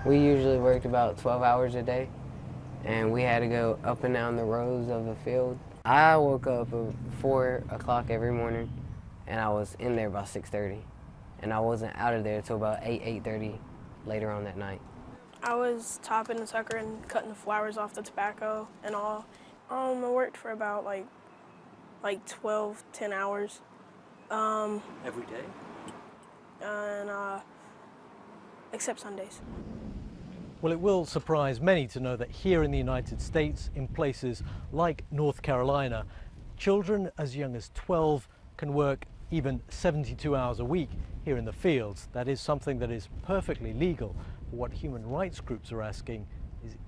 We usually worked about 12 hours a day, and we had to go up and down the rows of the field. I woke up at 4 o'clock every morning, and I was in there by 6:30, and I wasn't out of there until about 8:30 later on that night. I was topping the sucker and cutting the flowers off the tobacco and all. I worked for about like 12, 10 hours. Every day? And except Sundays. Well, it will surprise many to know that here in the United States, in places like North Carolina, children as young as 12 can work even 72 hours a week here in the fields. That is something that is perfectly legal. What human rights groups are asking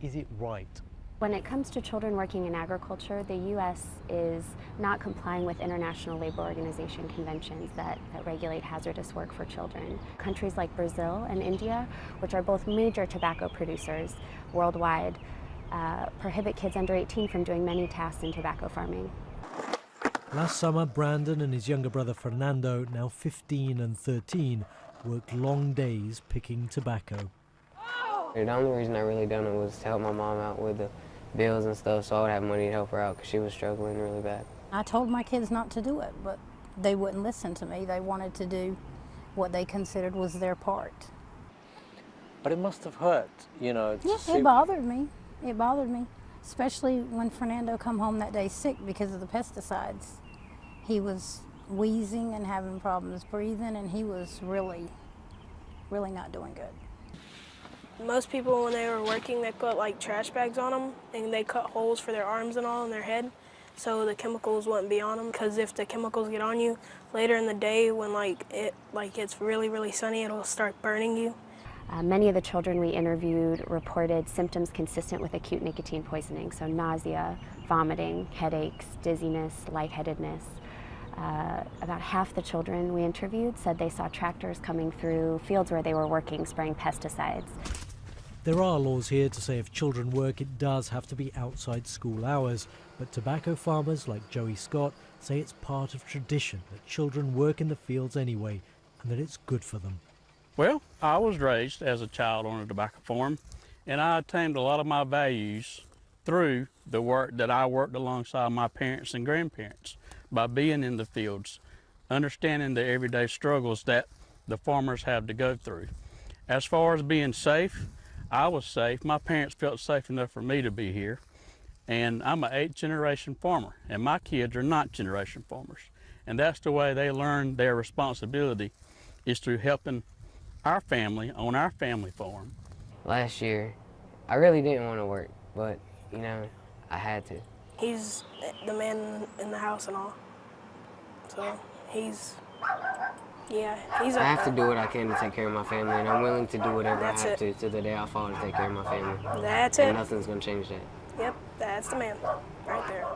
is it right? When it comes to children working in agriculture, the U.S. is not complying with International Labor Organization conventions that regulate hazardous work for children. Countries like Brazil and India, which are both major tobacco producers worldwide, prohibit kids under 18 from doing many tasks in tobacco farming. Last summer, Brandon and his younger brother Fernando, now 15 and 13, worked long days picking tobacco. The only reason I really done it was to help my mom out with the bills and stuff, so I would have money to help her out because she was struggling really bad. I told my kids not to do it, but they wouldn't listen to me. They wanted to do what they considered was their part. But it must have hurt, you know. Yes, it bothered me. It bothered me, especially when Fernando come home that day sick because of the pesticides. He was wheezing and having problems breathing, and he was really not doing good. Most people, when they were working, they put like trash bags on them, and they cut holes for their arms and all in their head, so the chemicals wouldn't be on them. Because if the chemicals get on you later in the day, when it's really sunny, it'll start burning you. Many of the children we interviewed reported symptoms consistent with acute nicotine poisoning, so nausea, vomiting, headaches, dizziness, lightheadedness. About half the children we interviewed said they saw tractors coming through fields where they were working, spraying pesticides. There are laws here to say if children work, it does have to be outside school hours, but tobacco farmers like Joey Scott say it's part of tradition that children work in the fields anyway, and that it's good for them. Well, I was raised as a child on a tobacco farm, and I attained a lot of my values through the work that I worked alongside my parents and grandparents by being in the fields, understanding the everyday struggles that the farmers have to go through. As far as being safe, I was safe. My parents felt safe enough for me to be here, and I'm an 8th generation farmer, and my kids are 9th generation farmers, and that's the way they learn their responsibility, is through helping our family on our family farm. Last year, I really didn't want to work, but you know, I had to. He's the man in the house and all, so I have to do what I can to take care of my family, and I'm willing to do whatever I have to the day I fall to take care of my family. That's it. And nothing's going to change that. Yep, that's the man right there.